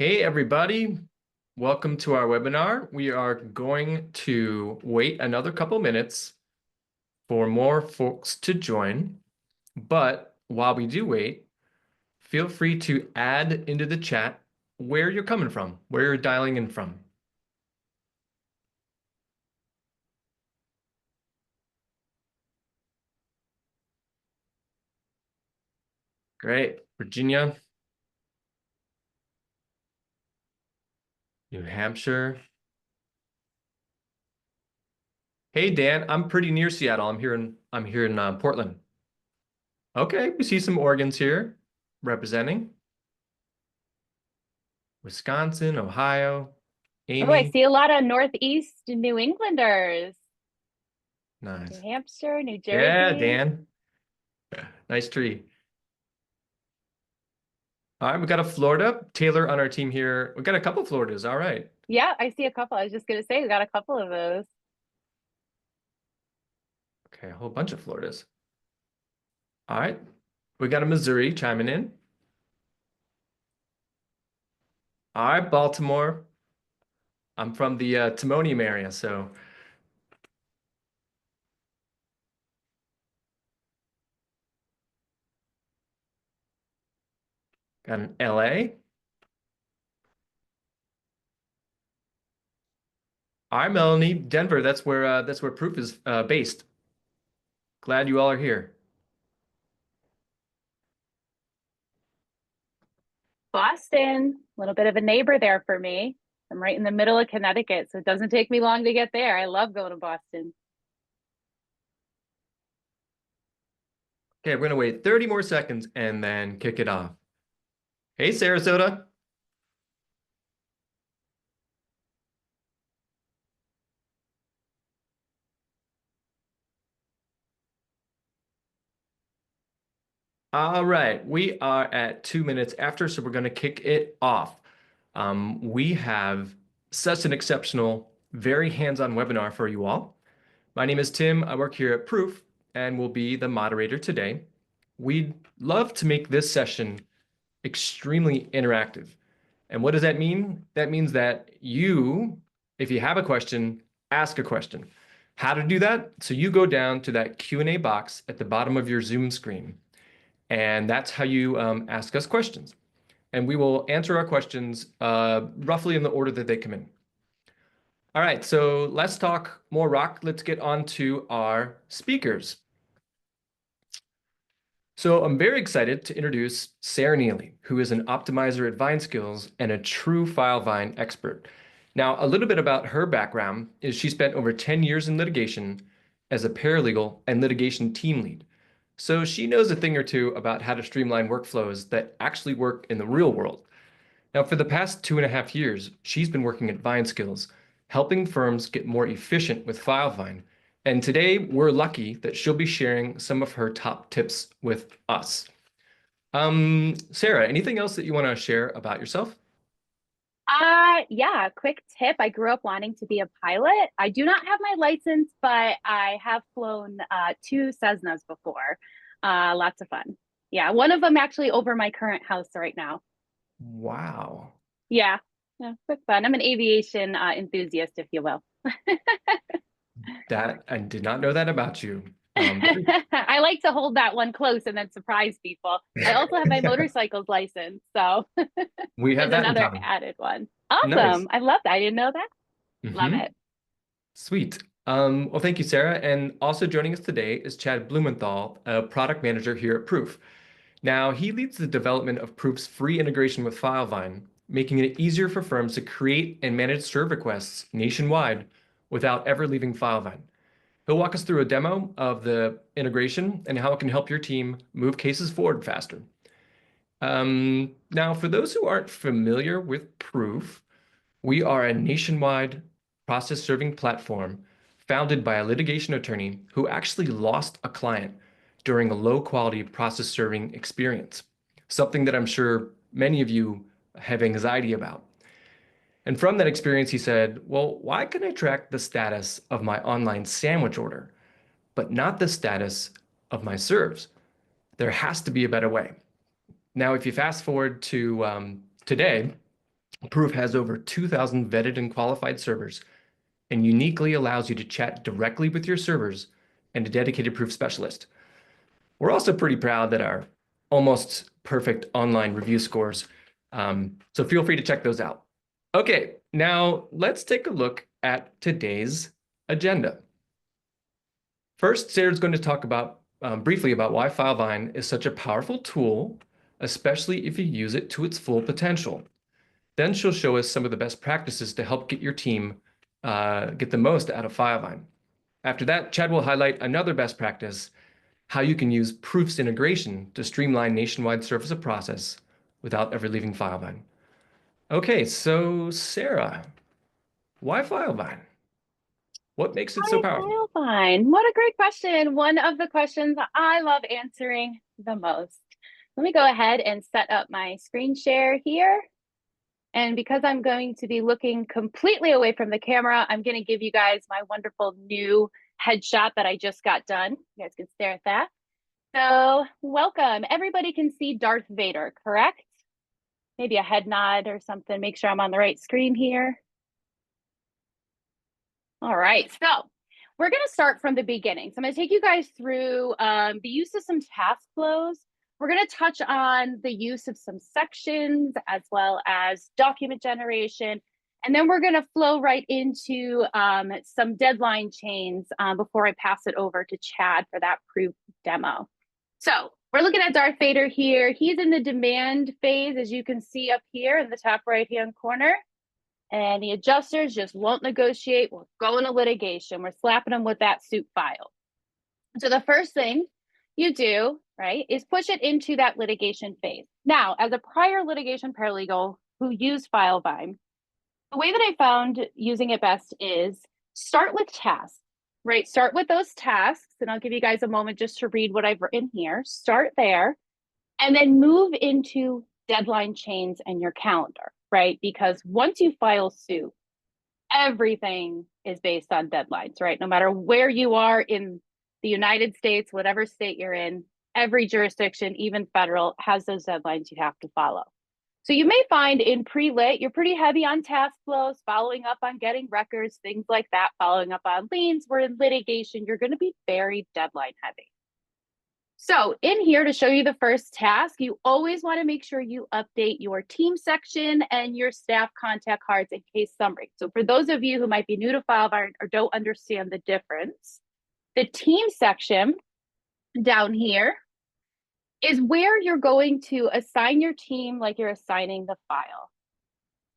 Hey everybody, welcome to our webinar. We are going to wait another couple minutes for more folks to join. But while we do wait, feel free to add into the chat where you're coming from, where you're dialing in from. Great. Virginia, New Hampshire. Hey Dan, I'm pretty near Seattle. I'm here in Portland. Okay, we see some Oregons here representing. Wisconsin, Ohio, Oh, I Amy. see a lot of Northeast New Englanders. New Nice. Hampshire, New Yeah, Jersey. Dan. Nice tree. All right, we got a Florida. Taylor on our team here. We got a couple Floridas. All right. Yeah, I see a couple. I was just gonna say we got a couple of those. Okay, a whole bunch of Floridas. All right. We got a Missouri chiming in. All right, Baltimore. I'm from the Timonium area, so got an LA. All right, Melanie, Denver. That's where Proof is based. Glad you all are here. Boston, a little bit of a neighbor there for me. I'm right in the middle of Connecticut, so it doesn't take me long to get there. I love going to Boston. Okay, we're gonna wait 30 more seconds and then kick it off. Hey, Sarasota. All right, we are at 2 minutes after, so we're going to kick it off. We have such an exceptional, very hands-on webinar for you all. My name is Tim. I work here at Proof and will be the moderator today. We'd love to make this session extremely interactive. And what does that mean? That means that you, if you have a question, ask a question. How to do that? So you go down to that Q&A box at the bottom of your Zoom screen. And that's how you ask us questions. And we will answer our questions roughly in the order that they come in. All right, so let's talk more rock. Let's get on to our speakers. So I'm very excited to introduce Sarah Nealy, who is an optimizer at Vineskills and a true Filevine expert. Now, a little bit about her background is she spent over 10 years in litigation as a paralegal and litigation team lead. So she knows a thing or two about how to streamline workflows that actually work in the real world. Now, for the past 2.5 years, she's been working at Vineskills, helping firms get more efficient with Filevine. And today, we're lucky that she'll be sharing some of her top tips with us. Sarah, anything else that you want to share about yourself? Yeah, quick tip. I grew up wanting to be a pilot. I do not have my license, but I have flown two Cessnas before. Lots of fun. Yeah, one of them actually over my current house right now. Wow. Yeah, yeah, quick fun. I'm an aviation enthusiast, if you will. That I did not know that about you. I like to hold that one close and then surprise people. I also have my motorcycle's license, so We have there's that in another common. added one. Nice. Awesome. I love that. I didn't know that. Love Hmm. it. Sweet. Well, thank you, Sarah. And also joining us today is Chad Blumenthal, a product manager here at Proof. Now, he leads the development of Proof's free integration with Filevine, making it easier for firms to create and manage serve requests nationwide without ever leaving Filevine. He'll walk us through a demo of the integration and how it can help your team move cases forward faster. Now, for those who aren't familiar with Proof, we are a nationwide process serving platform founded by a litigation attorney who actually lost a client during a low quality process serving experience, something that I'm sure many of you have anxiety about. And from that experience, he said, well, why can I track the status of my online sandwich order, but not the status of my serves? There has to be a better way. Now, if you fast forward to today, Proof has over 2,000 vetted and qualified servers and uniquely allows you to chat directly with your servers and a dedicated proof specialist. We're also pretty proud that our almost perfect online review scores. So feel free to check those out. Okay, now let's take a look at today's agenda. First, Sarah's going to talk about briefly about why Filevine is such a powerful tool, especially if you use it to its full potential. Then she'll show us some of the best practices to help get your team get the most out of Filevine. After that, Chad will highlight another best practice, how you can use proofs integration to streamline nationwide service of process without ever leaving Filevine. Okay, so Sarah, why Filevine? What makes it so powerful? Filevine. What a great question. One of the questions I love answering the most. Let me go ahead and set up my screen share here. And because I'm going to be looking completely away from the camera, I'm going to give you guys my wonderful new headshot that I just got done. You guys can stare at that. So welcome. Everybody can see Darth Vader, correct? Maybe a head nod or something. Make sure I'm on the right screen here. All right, so we're going to start from the beginning. So I'm going to take you guys through the use of some task flows. We're going to touch on the use of some sections as well as document generation. And then we're going to flow right into some deadline chains before I pass it over to Chad for that proof demo. So we're looking at Darth Vader here. He's in the demand phase, as you can see up here in the top right-hand corner. And the adjusters just won't negotiate. We're going to litigation. We're slapping them with that suit file. So the first thing you do, right, is push it into that litigation phase. Now, as a prior litigation paralegal who used Filevine, the way that I found using it best is start with tasks, right? Start with those tasks, and I'll give you guys a moment just to read what I've written here. Start there, and then move into deadline chains and your calendar, right? Because once you file suit, everything is based on deadlines, right? No matter where you are in the United States, whatever state you're in, every jurisdiction, even federal, has those deadlines you have to follow. So you may find in pre-lit, you're pretty heavy on task flows, following up on getting records, things like that, following up on liens. Where in litigation, you're going to be very deadline heavy. So in here to show you the first task, you always want to make sure you update your team section and your staff contact cards and case summary. So for those of you who might be new to Filevine or don't understand the difference, the team section down here is where you're going to assign your team like you're assigning the file.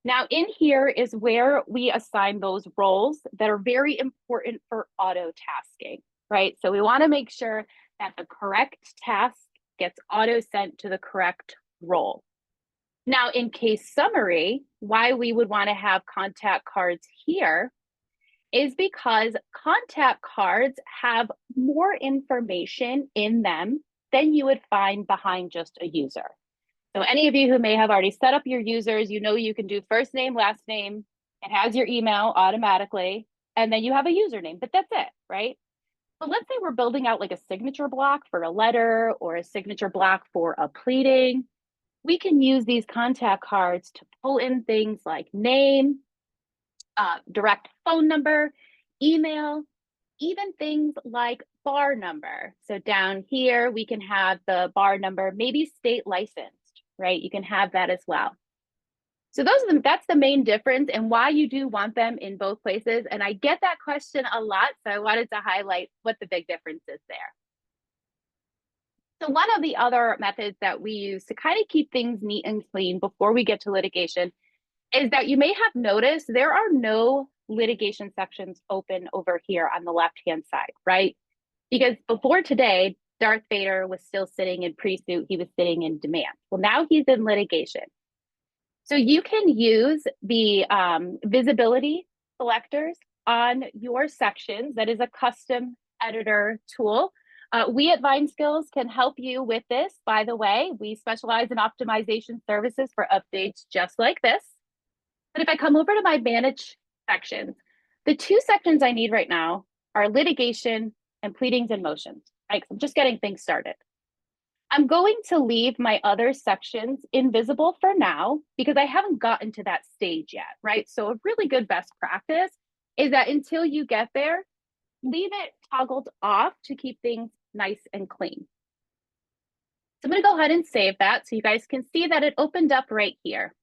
Now in here is where we assign those roles that are very important for auto tasking, right? So we want to make sure that the correct task gets auto sent to the correct role. Now in case summary, why we would want to have contact cards here is because contact cards have more information in them than you would find behind just a user. So any of you who may have already set up your users, you know you can do first name, last name. It has your email automatically, and then you have a username, but that's it, right? But let's say we're building out like a signature block for a letter or a signature block for a pleading. We can use these contact cards to pull in things like name, direct phone number, email, even things like bar number. So down here, we can have the bar number, maybe state licensed, right? You can have that as well. So that's the main difference and why you do want them in both places. And I get that question a lot, so I wanted to highlight what the big difference is there. So one of the other methods that we use to kind of keep things neat and clean before we get to litigation is that you may have noticed there are no litigation sections open over here on the left-hand side, right? Because before today, Darth Vader was still sitting in pre-suit, he was sitting in demand. Well, now he's in litigation. So you can use the visibility selectors on your sections. That is a custom editor tool. We at Vineskills can help you with this. By the way, we specialize in optimization services for updates just like this. But if I come over to my manage sections, the two sections I need right now are litigation and pleadings and motions. Right? I'm just getting things started. I'm going to leave my other sections invisible for now because I haven't gotten to that stage yet, right? So a really good best practice is that until you get there, leave it toggled off to keep things nice and clean. So I'm going to go ahead and save that so you guys can see that it opened up right here.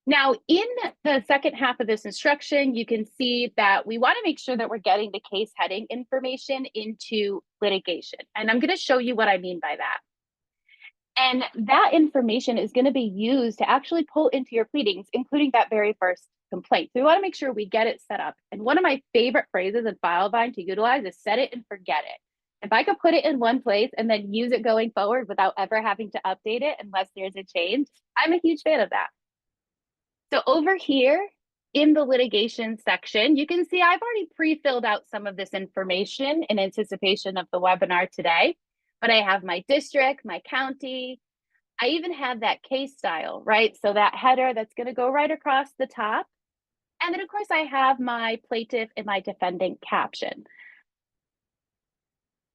Now, in the second half of this instruction, you can see that we want to make sure that we're getting the case heading information into litigation. And I'm going to show you what I mean by that. And that information is going to be used to actually pull into your pleadings, including that very first complaint. So we want to make sure we get it set up. And one of my favorite phrases in Filevine to utilize is set it and forget it. If I could put it in one place and then use it going forward without ever having to update it unless there's a change, I'm a huge fan of that. So over here in the litigation section, you can see I've already pre-filled out some of this information in anticipation of the webinar today, but I have my district, my county. I even have that case style, right? So that header that's going to go right across the top. And then of course I have my plaintiff and my defendant caption.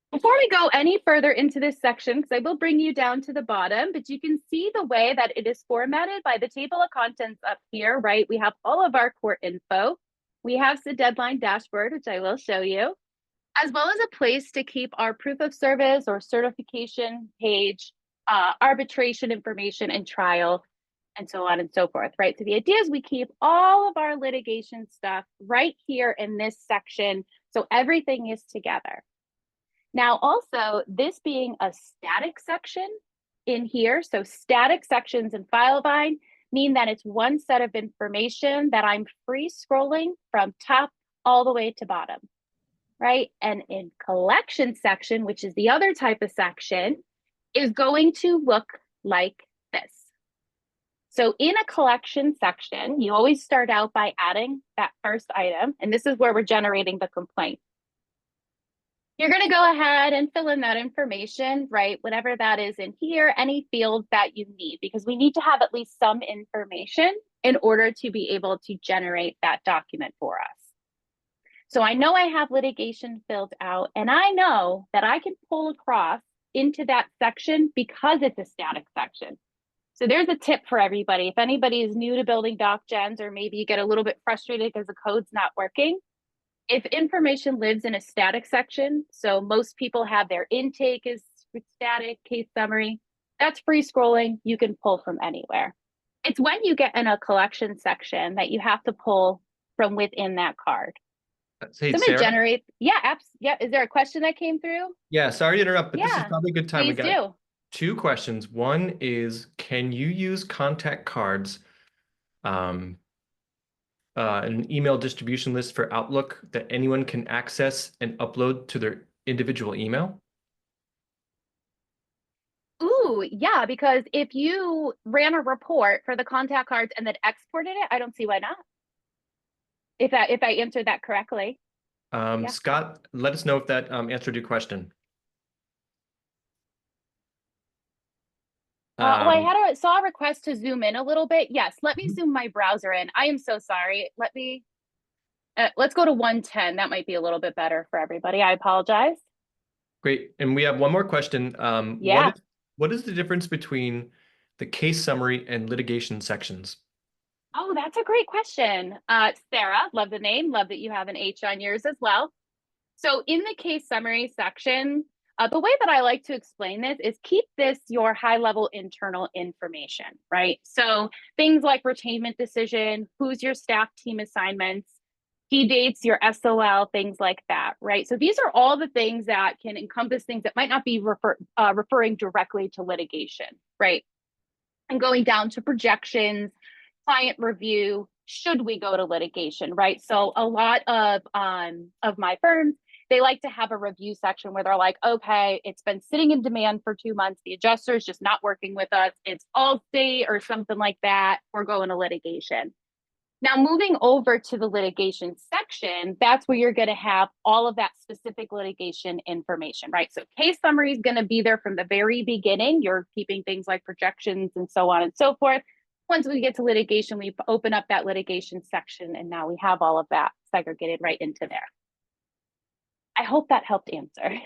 Before we go any further into this section, because I will bring you down to the bottom, but you can see the way that it is formatted by the table of contents up here, right? We have all of our court info. We have the deadline dashboard, which I will show you, as well as a place to keep our proof of service or certification page, arbitration information and trial, and so on and so forth, right? So the idea is we keep all of our litigation stuff right here in this section, so everything is together. Now, also, this being a static section in here, so static sections in Filevine mean that it's one set of information that I'm free scrolling from top all the way to bottom, right? And in collection section, which is the other type of section, is going to look like this. So in a collection section, you always start out by adding that first item, and this is where we're generating the complaint. You're going to go ahead and fill in that information, right? Whatever that is in here, any field that you need, because we need to have at least some information in order to be able to generate that document for us. So I know I have litigation filled out, and I know that I can pull across into that section because it's a static section. So there's a tip for everybody. If anybody is new to building doc gens, or maybe you get a little bit frustrated because the code's not working, if information lives in a static section, so most people have their intake is static, case summary, that's free scrolling. You can pull from anywhere. It's when you get in a collection section that you have to pull from within that card. Hey, So I'm Sarah? gonna generate, yeah, is there a question that came through? Yeah, sorry to interrupt, but this is Yeah, probably a good time. We please got do. two questions. One is, can you use contact cards, an email distribution list for Outlook that anyone can access and upload to their individual email? Ooh, yeah, because if you ran a report for the contact cards and then exported it, I don't see why not. If I answered that correctly. Yeah. Scott, let us know if that answered your question. I saw a request to zoom in a little bit. Yes, let me zoom my browser in. I am so sorry. Let's go to 110. That might be a little bit better for everybody. I apologize. Great. And we have one more question. Yeah. What is the difference between the case summary and litigation sections? Oh, that's a great question. Sarah, love the name. Love that you have an H on yours as well. So in the case summary section, the way that I like to explain this is keep this your high level internal information, right? So things like retainment decision, who's your staff team assignments, key dates, your SOL, things like that, right? So these are all the things that can encompass things that might not be referring directly to litigation, right? And going down to projections, client review, should we go to litigation, right? So a lot of my firms, they like to have a review section where they're like, okay, it's been sitting in demand for 2 months. The adjuster is just not working with us. It's all state or something like that. We're going to litigation. Now, moving over to the litigation section, that's where you're going to have all of that specific litigation information, right? So case summary is going to be there from the very beginning. You're keeping things like projections and so on and so forth. Once we get to litigation, we open up that litigation section, and now we have all of that segregated right into there. I hope that helped answer.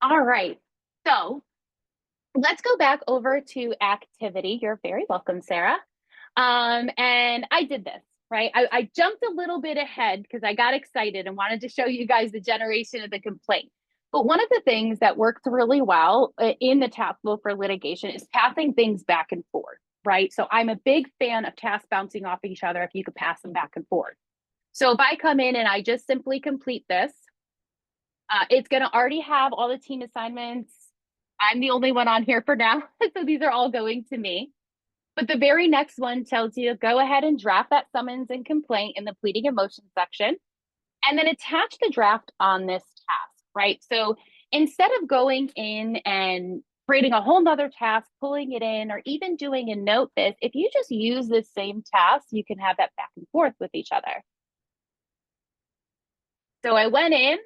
All right. So let's go back over to activity. You're very welcome, Sarah. And I did this, right? I jumped a little bit ahead because I got excited and wanted to show you guys the generation of the complaint. But one of the things that works really well in the task flow for litigation is passing things back and forth, right? So I'm a big fan of tasks bouncing off each other if you could pass them back and forth. So if I come in and I just simply complete this, it's going to already have all the team assignments. I'm the only one on here for now. So these are all going to me. But the very next one tells you go ahead and draft that summons and complaint in the pleading and motion section, and then attach the draft on this task, right? So instead of going in and creating a whole nother task, pulling it in, or even doing a note this, if you just use this same task, you can have that back and forth with each other. So I went in.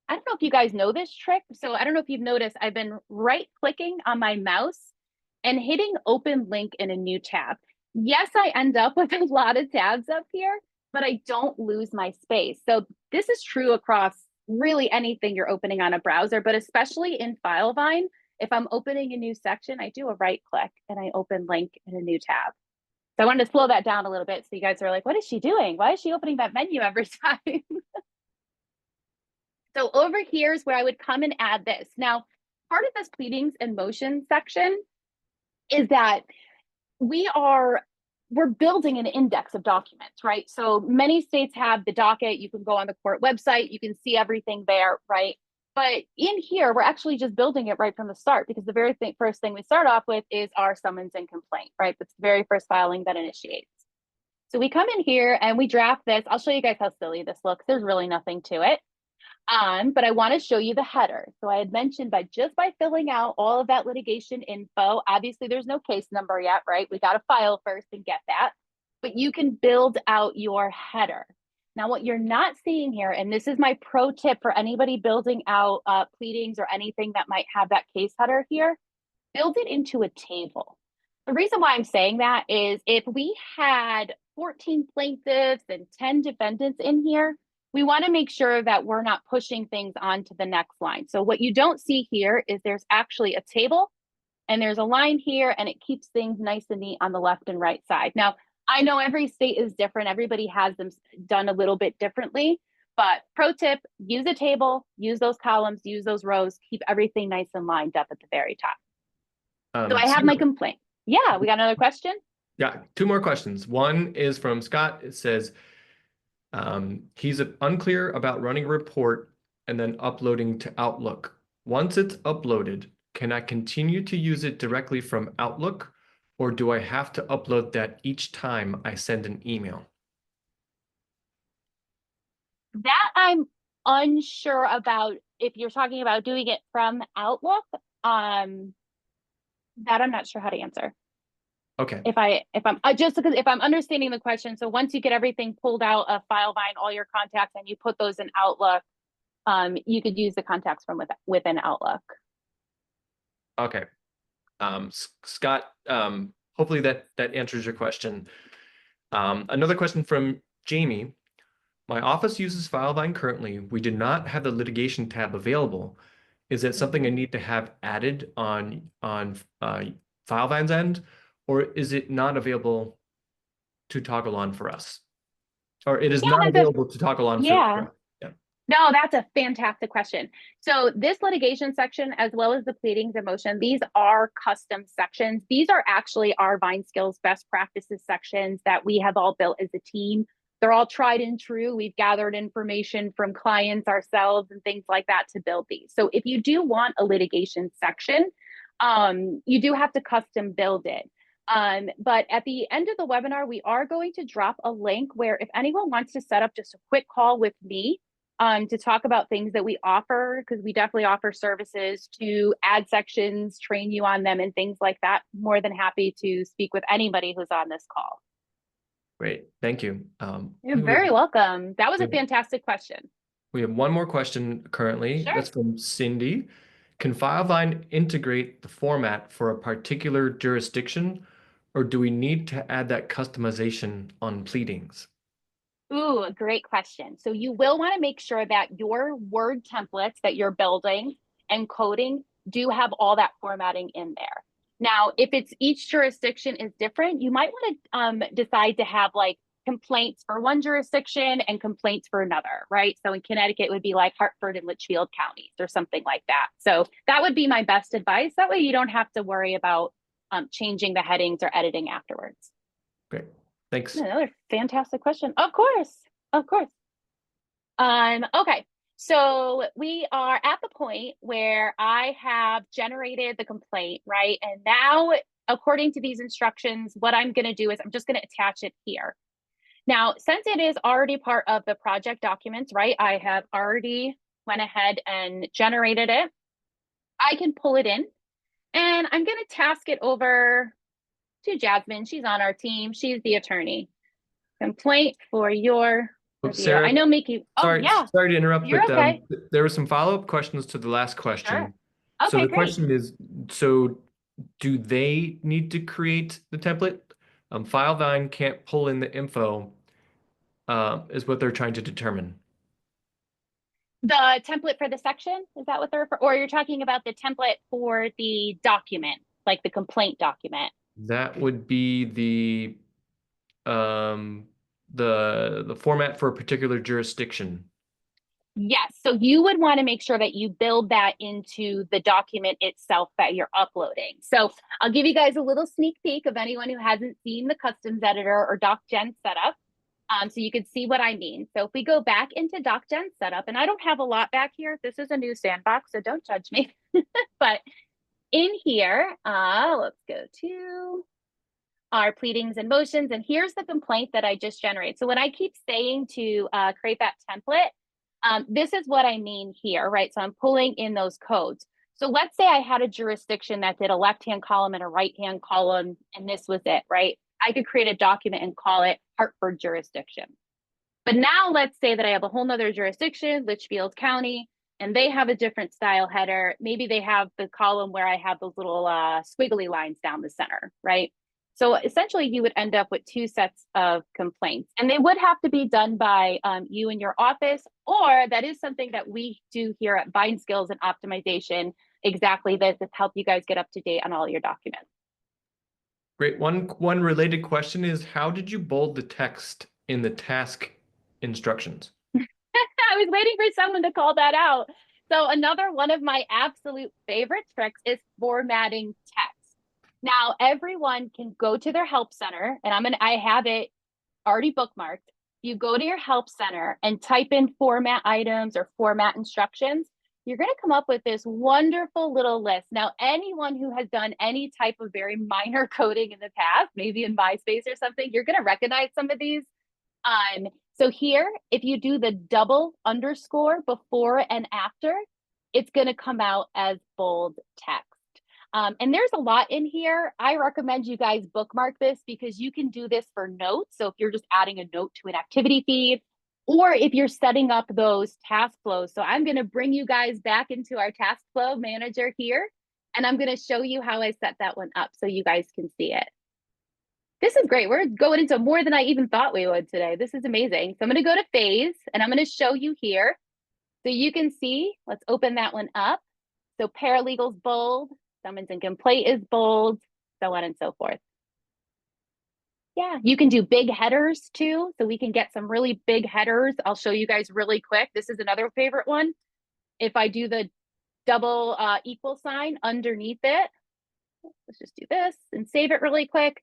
I don't know if you guys know this trick. So I don't know if you've noticed, I've been right clicking on my mouse and hitting open link in a new tab. Yes, I end up with a lot of tabs up here, but I don't lose my space. So this is true across really anything you're opening on a browser, but especially in Filevine, if I'm opening a new section, I do a right click and I open link in a new tab. So I wanted to slow that down a little bit. So you guys are like, what is she doing? Why is she opening that menu every time? So over here is where I would come and add this. Now, part of this pleadings and motion section is that we're building an index of documents, right? So many states have the docket. You can go on the court website, you can see everything there, right? But in here, we're actually just building it right from the start because the very first thing we start off with is our summons and complaint, right? That's the very first filing that initiates. So we come in here and we draft this. I'll show you guys how silly this looks. There's really nothing to it. But I want to show you the header. So I had mentioned just by filling out all of that litigation info, obviously there's no case number yet, right? We got to file first and get that, but you can build out your header. Now, what you're not seeing here, and this is my pro tip for anybody building out pleadings or anything that might have that case header here, build it into a table. The reason why I'm saying that is if we had 14 plaintiffs and 10 defendants in here, we want to make sure that we're not pushing things onto the next line. So what you don't see here is there's actually a table and there's a line here and it keeps things nice and neat on the left and right side. Now, I know every state is different. Everybody has them done a little bit differently, but pro tip, use a table, use those columns, use those rows, keep everything nice and lined up at the very top. So I have my complaint. Yeah, we got another question? Yeah, two more questions. One is from Scott. It says, he's unclear about running a report and then uploading to Outlook. Once it's uploaded, can I continue to use it directly from Outlook, or do I have to upload that each time I send an email? That I'm unsure about if you're talking about doing it from Outlook. That I'm not sure how to answer. Okay. If I'm understanding the question, so once you get everything pulled out of Filevine, all your contacts, and you put those in Outlook, you could use the contacts from within Outlook. Okay. Scott, hopefully that answers your question. Another question from Jamie. My office uses Filevine currently. We do not have the litigation tab available. Is that something I need to have added on Filevine's end, or is it not available to toggle on for us? Or it is not available to toggle on for yeah. No, that's a fantastic question. So this litigation section, as well as the pleadings and motion, these are custom sections. These are actually our Vineskills best practices sections that we have all built as a team. They're all tried and true. We've gathered information from clients ourselves and things like that to build these. So if you do want a litigation section, you do have to custom build it. But at the end of the webinar, we are going to drop a link where if anyone wants to set up just a quick call with me to talk about things that we offer, because we definitely offer services to add sections, train you on them and things like that, more than happy to speak with anybody who's on this call. Great, thank you. You're very welcome. That was a fantastic question. We have one more question currently. Sure. That's from Cindy. Can Filevine integrate the format for a particular jurisdiction, or do we need to add that customization on pleadings? Ooh, a great question. So you will want to make sure that your Word templates that you're building and coding do have all that formatting in there. Now, if it's each jurisdiction is different, you might want to decide to have like complaints for one jurisdiction and complaints for another, right? So in Connecticut, it would be like Hartford and Litchfield counties or something like that. So that would be my best advice. That way you don't have to worry about changing the headings or editing afterwards. Great, thanks. Another fantastic question. Of course, of course. Okay, so we are at the point where I have generated the complaint, right? And now, according to these instructions, what I'm going to do is I'm just going to attach it here. Now, since it is already part of the project documents, right? I have already went ahead and generated it. I can pull it in and I'm going to task it over to Jasmine. She's on our team. She's the attorney. Complaint for your review. Sarah, I know, Mickey. Oh, sorry, yeah. sorry to interrupt, You're but okay. there were some follow-up questions to the last question. Sure. So Okay, the great. question is, so do they need to create the template? Filevine can't pull in the info, is what they're trying to determine. The template for the section, is that what they're referring? Or you're talking about the template for the document, like the complaint document? That would be the format for a particular jurisdiction. Yes. So you would want to make sure that you build that into the document itself that you're uploading. So I'll give you guys a little sneak peek of anyone who hasn't seen the customs editor or DocGen setup. So you can see what I mean. So if we go back into DocGen setup, and I don't have a lot back here. This is a new sandbox, so don't judge me. But in here, let's go to our pleadings and motions. And here's the complaint that I just generated. So when I keep saying to create that template, this is what I mean here, right? So I'm pulling in those codes. So let's say I had a jurisdiction that did a left-hand column and a right-hand column, and this was it, right? I could create a document and call it Hartford jurisdiction. But now let's say that I have a whole nother jurisdiction, Litchfield County, and they have a different style header. Maybe they have the column where I have those little squiggly lines down the center, right? So essentially you would end up with two sets of complaints, and they would have to be done by you in your office, or that is something that we do here at Vineskills and Optimization. Exactly this to help you guys get up to date on all your documents. Great. One related question is, how did you bold the text in the task instructions? I was waiting for someone to call that out. So another one of my absolute favorite tricks is formatting text. Now, everyone can go to their help center, and I have it already bookmarked. You go to your help center and type in format items or format instructions. You're going to come up with this wonderful little list. Now, anyone who has done any type of very minor coding in the past, maybe in MySpace or something, you're going to recognize some of these. So here, if you do the double underscore before and after, it's going to come out as bold text. And there's a lot in here. I recommend you guys bookmark this because you can do this for notes. So if you're just adding a note to an activity feed, or if you're setting up those task flows. So I'm going to bring you guys back into our task flow manager here, and I'm going to show you how I set that one up so you guys can see it. This is great. We're going into more than I even thought we would today. This is amazing. So I'm going to go to phase, and I'm going to show you here. So you can see, let's open that one up. So paralegal's bold, summons and complaint is bold, so on and so forth. Yeah, you can do big headers too. So we can get some really big headers. I'll show you guys really quick. This is another favorite one. If I do the double equal sign underneath it, let's just do this and save it really quick.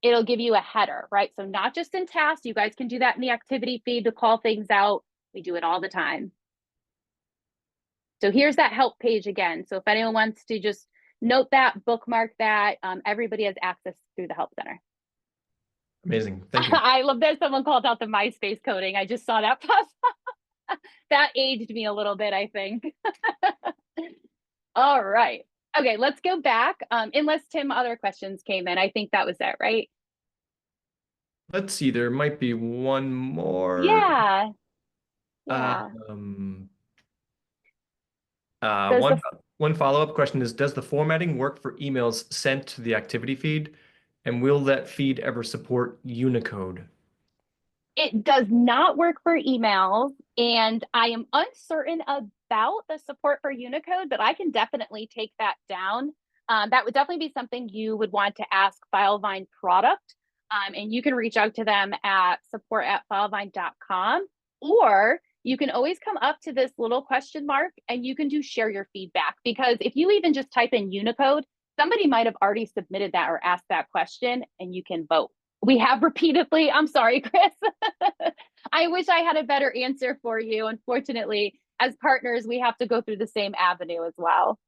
It'll give you a header, right? So not just in tasks, you guys can do that in the activity feed to call things out. We do it all the time. So here's that help page again. So if anyone wants to just note that, bookmark that, everybody has access through the help center. Amazing. Thank you. I love that someone called out the MySpace coding. I just saw that pop up. That aged me a little bit, I think. All right. Okay, let's go back. Unless Tim, other questions came in. I think that was it, right? Let's see. There might be one more. Yeah. One follow-up question is, does the formatting work for emails sent to the activity feed? And will that feed ever support Unicode? It does not work for emails, and I am uncertain about the support for Unicode, but I can definitely take that down. That would definitely be something you would want to ask Filevine product, and you can reach out to them at support@filevine.com, or you can always come up to this little question mark and you can do share your feedback, because if you even just type in Unicode, somebody might have already submitted that or asked that question and you can vote. We have repeatedly. I'm sorry, Chris. I wish I had a better answer for you. Unfortunately, as partners, we have to go through the same avenue as well.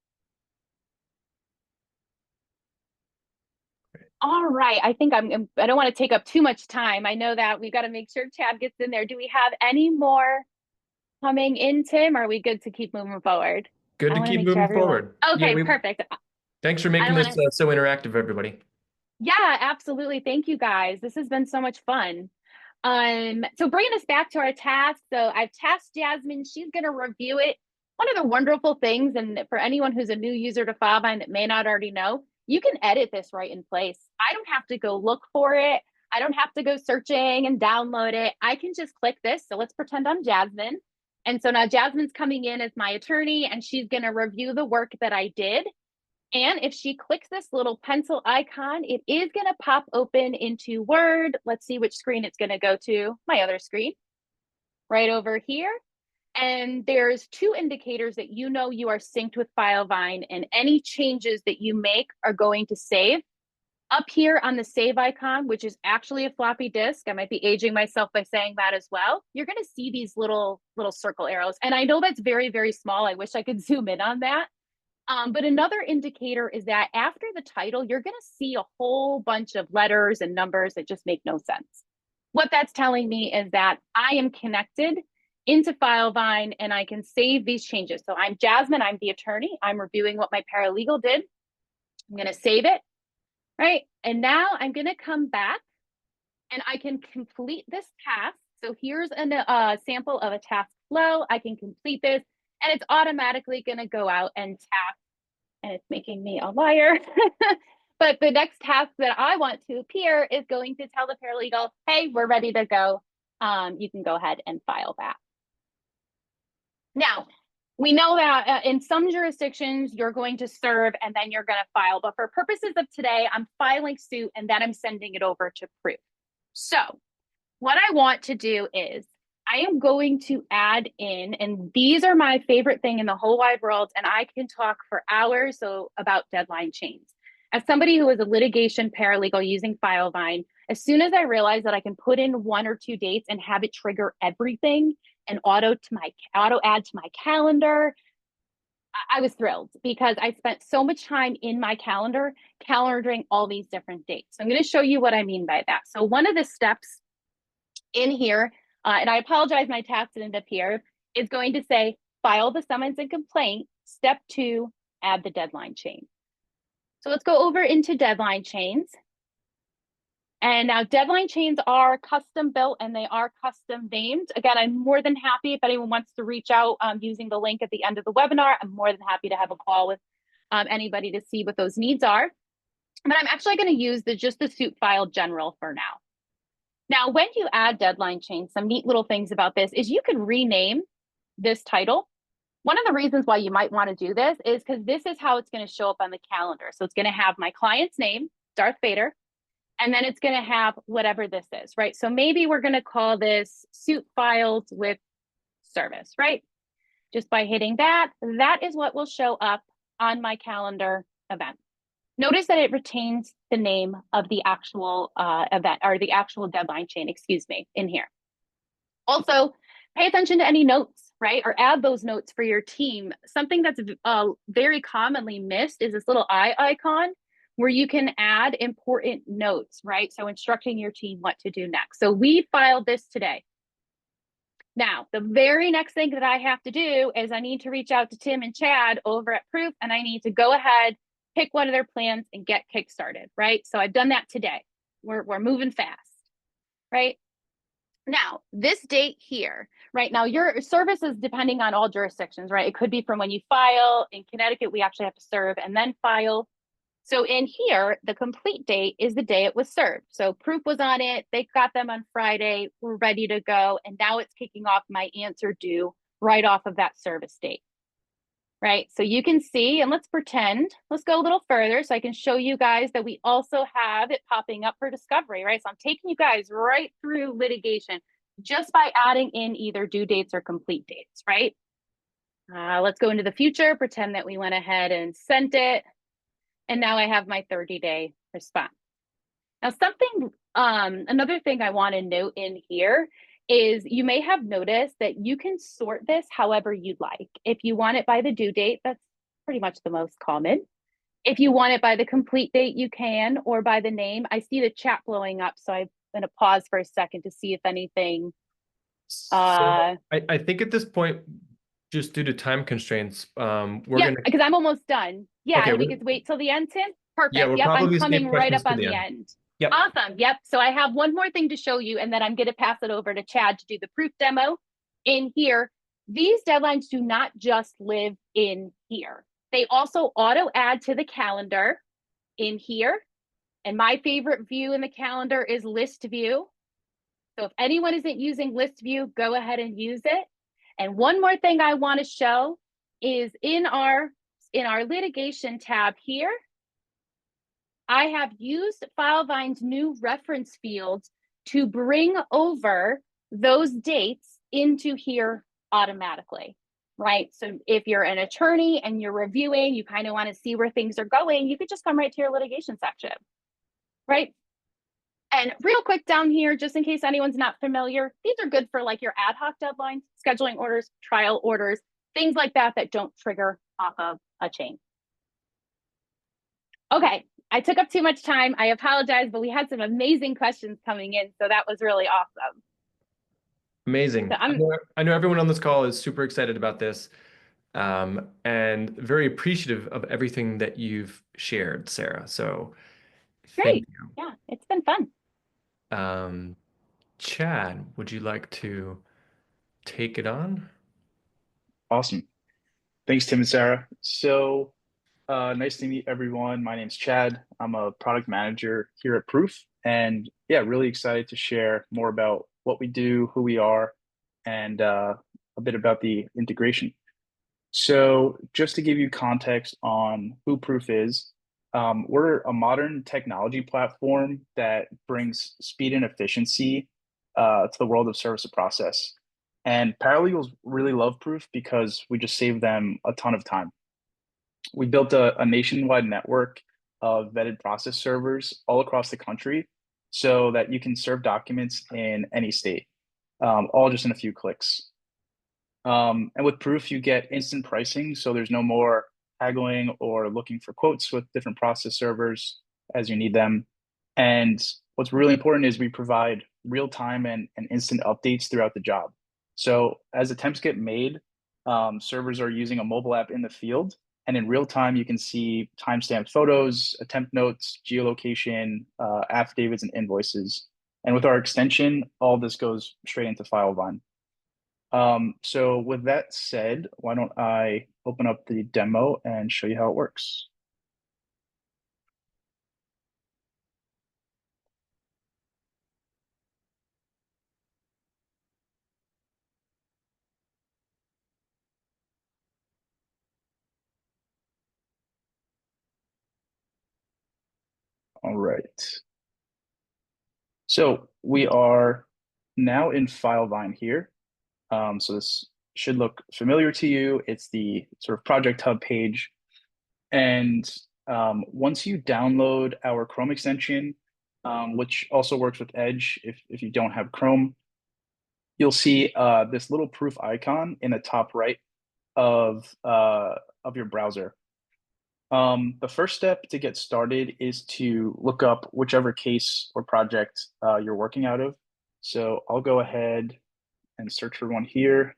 All right. I think I don't want to take up too much time. I know that we've got to make sure Chad gets in there. Do we have any more coming in, Tim? Or are we good to keep moving forward? Good I to want to keep make sure moving everyone. forward. Yeah, Okay, perfect. thanks for I making don't this want to. so interactive, everybody. Yeah, absolutely. Thank you guys. This has been so much fun. So bringing us back to our task. So I've tasked Jasmine. She's going to review it. One of the wonderful things, and for anyone who's a new user to Filevine that may not already know, you can edit this right in place. I don't have to go look for it. I don't have to go searching and download it. I can just click this. So let's pretend I'm Jasmine. And so now Jasmine's coming in as my attorney, and she's going to review the work that I did. And if she clicks this little pencil icon, it is going to pop open into Word. Let's see which screen it's going to go to. My other screen, right over here. And there's two indicators that you know you are synced with Filevine, and any changes that you make are going to save. Up here on the save icon, which is actually a floppy disk, I might be aging myself by saying that as well, you're going to see these little circle arrows. And I know that's very, very small. I wish I could zoom in on that. But another indicator is that after the title, you're going to see a whole bunch of letters and numbers that just make no sense. What that's telling me is that I am connected into Filevine and I can save these changes. So I'm Jasmine, I'm the attorney. I'm reviewing what my paralegal did. I'm going to save it, right? And now I'm going to come back and I can complete this task. So here's a sample of a task flow. I can complete this and it's automatically going to go out and tap, and it's making me a liar. But the next task that I want to appear is going to tell the paralegal, hey, we're ready to go. You can go ahead and file that. Now, we know that in some jurisdictions, you're going to serve and then you're going to file. But for purposes of today, I'm filing suit and then I'm sending it over to proof. So what I want to do is I am going to add in, and these are my favorite thing in the whole wide world, and I can talk for hours about deadline chains. As somebody who is a litigation paralegal using Filevine, as soon as I realized that I can put in 1 or 2 dates and have it trigger everything and auto add to my calendar, I was thrilled because I spent so much time in my calendar calendaring all these different dates. So I'm going to show you what I mean by that. So one of the steps in here, and I apologize, my tabs didn't appear, is going to say file the summons and complaint. Step 2, add the deadline chain. So let's go over into deadline chains. And now deadline chains are custom built and they are custom named. Again, I'm more than happy if anyone wants to reach out using the link at the end of the webinar. I'm more than happy to have a call with anybody to see what those needs are. But I'm actually going to use just the suit file general for now. Now, when you add deadline chains, some neat little things about this is you can rename this title. One of the reasons why you might want to do this is because this is how it's going to show up on the calendar. So it's going to have my client's name, Darth Vader, and then it's going to have whatever this is, right? So maybe we're going to call this suit filed with service, right? Just by hitting that, that is what will show up on my calendar event. Notice that it retains the name of the actual event, or the actual deadline chain, excuse me, in here. Also, pay attention to any notes, right? Or add those notes for your team. Something that's very commonly missed is this little eye icon where you can add important notes, right? So instructing your team what to do next. So we filed this today. Now, the very next thing that I have to do is I need to reach out to Tim and Chad over at Proof, and I need to go ahead, pick one of their plans and get kickstarted, right? So I've done that today. We're moving fast, right? Now, this date here, right? Now, your service is depending on all jurisdictions, right? It could be from when you file. In Connecticut, we actually have to serve and then file. So in here, the complete date is the day it was served. So proof was on it. They got them on Friday. We're ready to go. And now it's kicking off my answer due right off of that service date. Right. So you can see, and let's pretend, let's go a little further so I can show you guys that we also have it popping up for discovery, right? So I'm taking you guys right through litigation just by adding in either due dates or complete dates, right? Let's go into the future, pretend that we went ahead and sent it. And now I have my 30-day response. Now, another thing I want to note in here is you may have noticed that you can sort this however you'd like. If you want it by the due date, that's pretty much the most common. If you want it by the complete date, you can, or by the name. I see the chat blowing up, so I'm going to pause for a second to see if anything. So I think at this point, just due to time constraints, we're gonna. Because I'm almost done. Yeah, Okay, and we could wait till the end, Tim. Perfect. Yeah, we'll Yep, I'm probably coming save right questions up to on the the end. end. Yep. Awesome. Yep. So I have one more thing to show you, and then I'm going to pass it over to Chad to do the proof demo. In here, these deadlines do not just live in here. They also auto add to the calendar in here. And my favorite view in the calendar is list view. So if anyone isn't using list view, go ahead and use it. And one more thing I want to show is in our litigation tab here, I have used Filevine's new reference fields to bring over those dates into here automatically, right? So if you're an attorney and you're reviewing, you kind of want to see where things are going, you could just come right to your litigation section, right? And real quick down here, just in case anyone's not familiar, these are good for like your ad hoc deadlines, scheduling orders, trial orders, things like that that don't trigger off of a chain. Okay, I took up too much time. I apologize, but we had some amazing questions coming in, so that was really awesome. Amazing. So I know everyone on this call is super excited about this, and very appreciative of everything that you've shared, Sarah. So thank great. Yeah, it's been fun. you. Chad, would you like to take it on? Awesome. Thanks, Tim and Sarah. So nice to meet everyone. My name's Chad. I'm a product manager here at Proof. And yeah, really excited to share more about what we do, who we are, and a bit about the integration. So just to give you context on who Proof is, we're a modern technology platform that brings speed and efficiency to the world of service of process. And paralegals really love Proof because we just save them a ton of time. We built a nationwide network of vetted process servers all across the country so that you can serve documents in any state, all just in a few clicks. And with Proof, you get instant pricing, so there's no more haggling or looking for quotes with different process servers as you need them. And what's really important is we provide real-time and instant updates throughout the job. So as attempts get made, servers are using a mobile app in the field, and in real time, you can see timestamped photos, attempt notes, geolocation, affidavits, and invoices. And with our extension, all this goes straight into Filevine. So with that said, why don't I open up the demo and show you how it works. All right. So we are now in Filevine here. So this should look familiar to you. It's the sort of Project Hub page. And once you download our Chrome extension, which also works with Edge if you don't have Chrome, you'll see this little proof icon in the top right of your browser. The first step to get started is to look up whichever case or project you're working out of. So I'll go ahead and search for one here.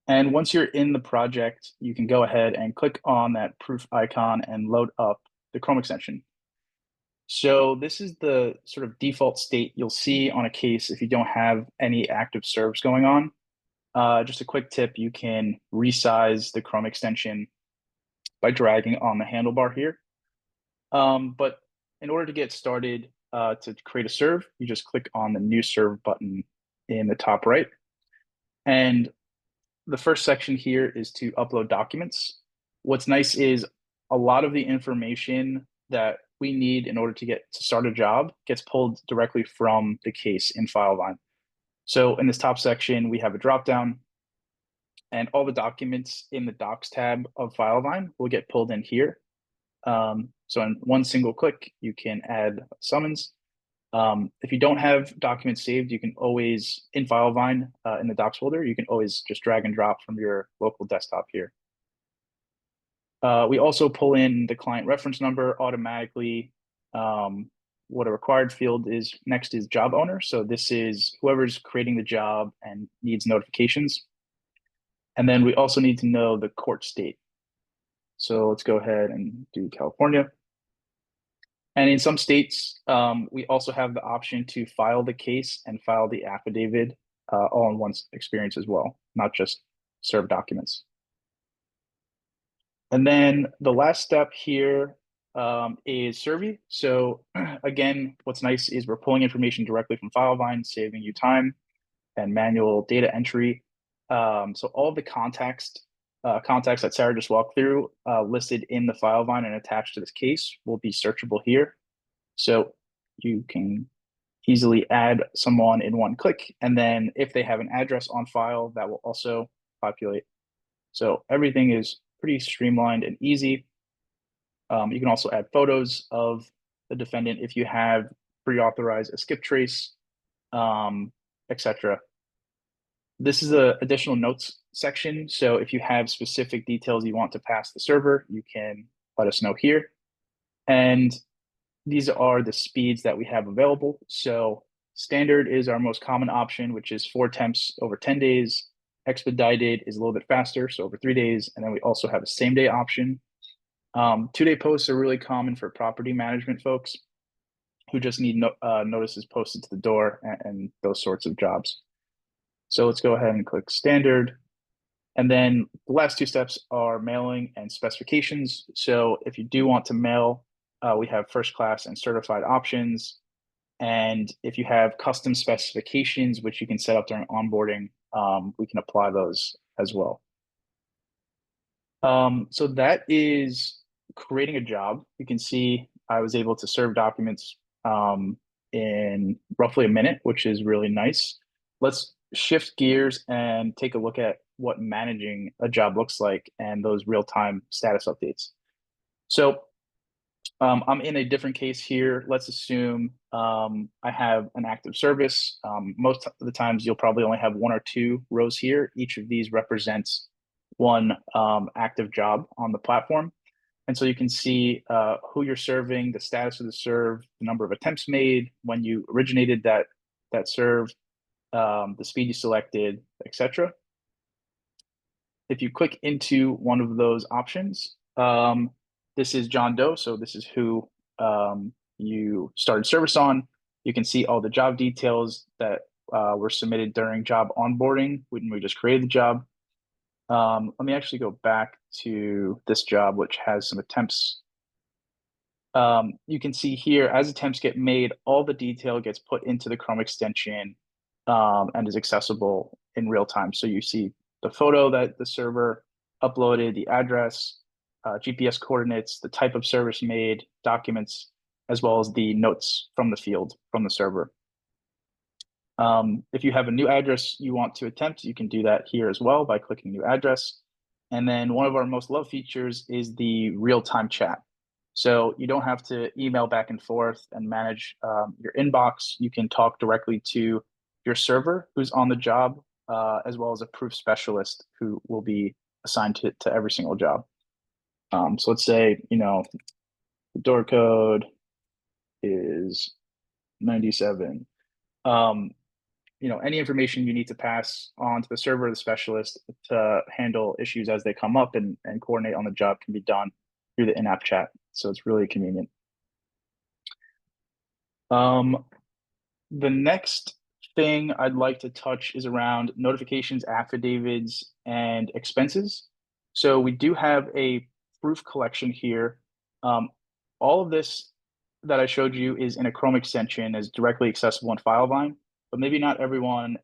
And once you're in the project, you can go ahead and click on that proof icon and load up the Chrome extension. So this is the sort of default state you'll see on a case if you don't have any active serves going on. Just a quick tip, you can resize the Chrome extension by dragging on the handlebar here. But in order to get started, to create a serve, you just click on the new serve button in the top right. And the first section here is to upload documents. What's nice is a lot of the information that we need in order to get to start a job gets pulled directly from the case in Filevine. So in this top section, we have a dropdown, and all the documents in the Docs tab of Filevine will get pulled in here. So in one single click, you can add summons. If you don't have documents saved, you can always, in Filevine, in the Docs folder, you can always just drag and drop from your local desktop here. We also pull in the client reference number automatically. What a required field is next is job owner. So this is whoever's creating the job and needs notifications. And then we also need to know the court state. So let's go ahead and do California. And in some states, we also have the option to file the case and file the affidavit all in one experience as well, not just serve documents. And then the last step here is survey. So again, what's nice is we're pulling information directly from Filevine, saving you time and manual data entry. So all the contacts that Sarah just walked through listed in the Filevine and attached to this case will be searchable here. So you can easily add someone in one click. And then if they have an address on file, that will also populate. So everything is pretty streamlined and easy. You can also add photos of the defendant if you have pre-authorized a skip trace, etc. This is an additional notes section. So if you have specific details you want to pass the server, you can let us know here. And these are the speeds that we have available. So standard is our most common option, which is 4 temps over 10 days. Expedited is a little bit faster, so over 3 days. And then we also have a same day option. 2-day posts are really common for property management folks who just need notices posted to the door and those sorts of jobs. So let's go ahead and click standard. And then the last 2 steps are mailing and specifications. So if you do want to mail, we have first class and certified options. And if you have custom specifications, which you can set up during onboarding, we can apply those as well. So that is creating a job. You can see I was able to serve documents in roughly a minute, which is really nice. Let's shift gears and take a look at what managing a job looks like and those real-time status updates. So I'm in a different case here. Let's assume I have an active service. Most of the times you'll probably only have 1 or 2 rows here. Each of these represents one active job on the platform. And so you can see who you're serving, the status of the serve, the number of attempts made, when you originated that serve, the speed you selected, etc. If you click into one of those options, this is John Doe. So this is who you started service on. You can see all the job details that were submitted during job onboarding when we just created the job. Let me actually go back to this job, which has some attempts. You can see here, as attempts get made, all the detail gets put into the Chrome extension and is accessible in real time. So you see the photo that the server uploaded, the address, GPS coordinates, the type of service made, documents, as well as the notes from the field from the server. If you have a new address you want to attempt, you can do that here as well by clicking new address. And then one of our most loved features is the real-time chat. So you don't have to email back and forth and manage your inbox. You can talk directly to your server who's on the job, as well as a proof specialist who will be assigned to every single job. So let's say, the door code is 97. Any information you need to pass on to the server or the specialist to handle issues as they come up and coordinate on the job can be done through the in-app chat. So it's really convenient. The next thing I'd like to touch is around notifications, affidavits, and expenses. So we do have a proof collection here. All of this that I showed you is in a Chrome extension, is directly accessible in Filevine, but maybe not everyone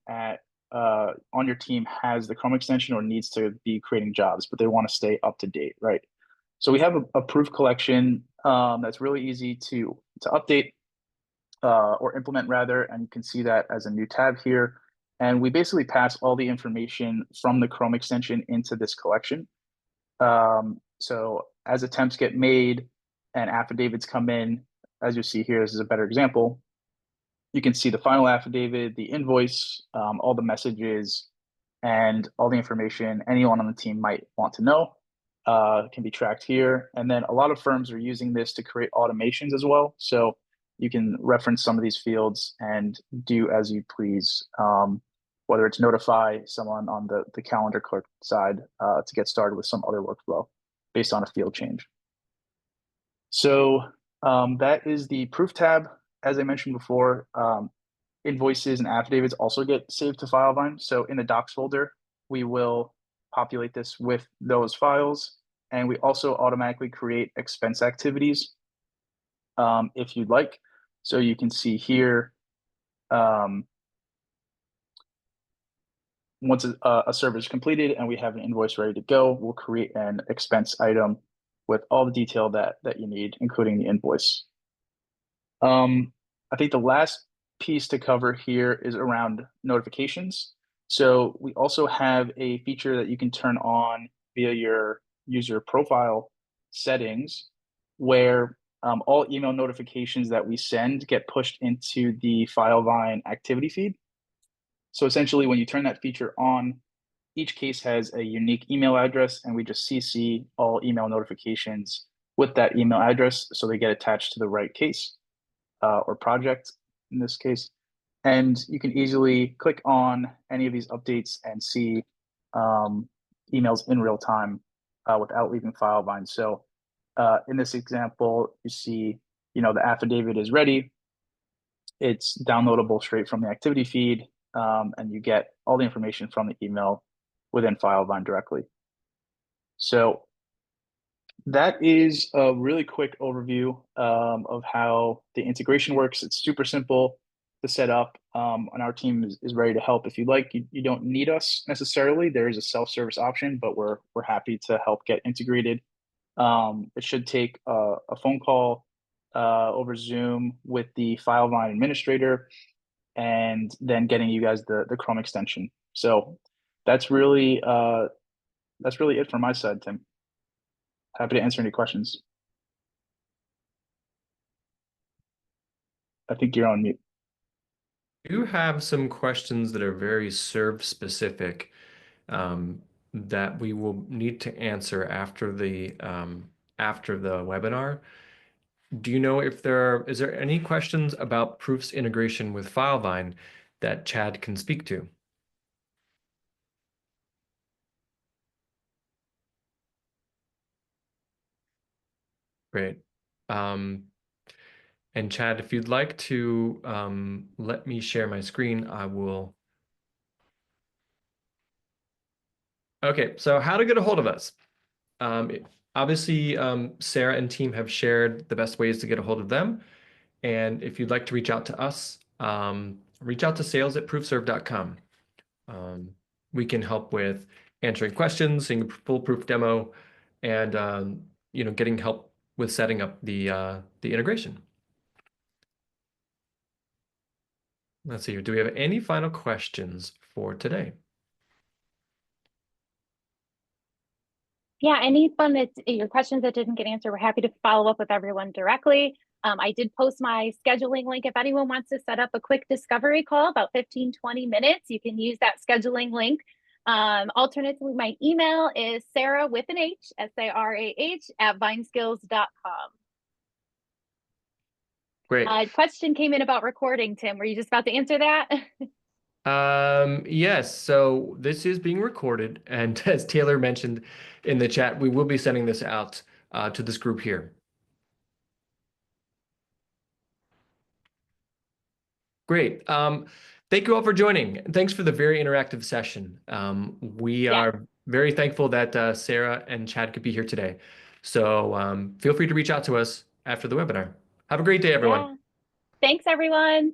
on your team has the Chrome extension or needs to be creating jobs, but they want to stay up to date, right? So we have a proof collection that's really easy to update or implement rather, and you can see that as a new tab here. And we basically pass all the information from the Chrome extension into this collection. So as attempts get made and affidavits come in, as you see here, this is a better example. You can see the final affidavit, the invoice, all the messages, and all the information anyone on the team might want to know can be tracked here. And then a lot of firms are using this to create automations as well. So you can reference some of these fields and do as you please, whether it's notify someone on the calendar clerk side to get started with some other workflow based on a field change. So that is the proof tab. As I mentioned before, invoices and affidavits also get saved to Filevine. So in the docs folder, we will populate this with those files. And we also automatically create expense activities if you'd like. So you can see here, once a server is completed and we have an invoice ready to go, we'll create an expense item with all the detail that you need, including the invoice. I think the last piece to cover here is around notifications. So we also have a feature that you can turn on via your user profile settings, where all email notifications that we send get pushed into the Filevine activity feed. So essentially, when you turn that feature on, each case has a unique email address, and we just CC all email notifications with that email address so they get attached to the right case or project in this case. And you can easily click on any of these updates and see emails in real time without leaving Filevine. So in this example, you see, the affidavit is ready. It's downloadable straight from the activity feed, and you get all the information from the email within Filevine directly. So that is a really quick overview of how the integration works. It's super simple to set up, and our team is ready to help. If you'd like, you don't need us necessarily. There is a self-service option, but we're happy to help get integrated. It should take a phone call over Zoom with the Filevine administrator, and then getting you guys the Chrome extension. So that's really it from my side, Tim. Happy to answer any questions. I think you're on mute. You have some questions that are very serve specific that we will need to answer after the webinar. Do you know if is there any questions about Proof's integration with Filevine that Chad can speak to? Great. And Chad, if you'd like to let me share my screen, I will. Okay, so how to get a hold of us. Obviously, Sarah and team have shared the best ways to get a hold of them. And if you'd like to reach out to us, reach out to sales@proofserve.com. We can help with answering questions, seeing a full proof demo, and getting help with setting up the integration. Let's see here. Do we have any final questions for today? Yeah, your questions that didn't get answered, we're happy to follow up with everyone directly. I did post my scheduling link. If anyone wants to set up a quick discovery call, about 15, 20 minutes, you can use that scheduling link. Alternatively, my email is Sarah with an H, SARAH @vineskills.com. Great. Question came in about recording, Tim. Were you just about to answer that? Yes, so this is being recorded, and as Taylor mentioned in the chat, we will be sending this out to this group here. Great. Thank you all for joining. Thanks for the very interactive session. We Yeah. are very thankful that Sarah and Chad could be here today. So feel free to reach out to us after the webinar. Have a great day, everyone. Yeah. Thanks, everyone.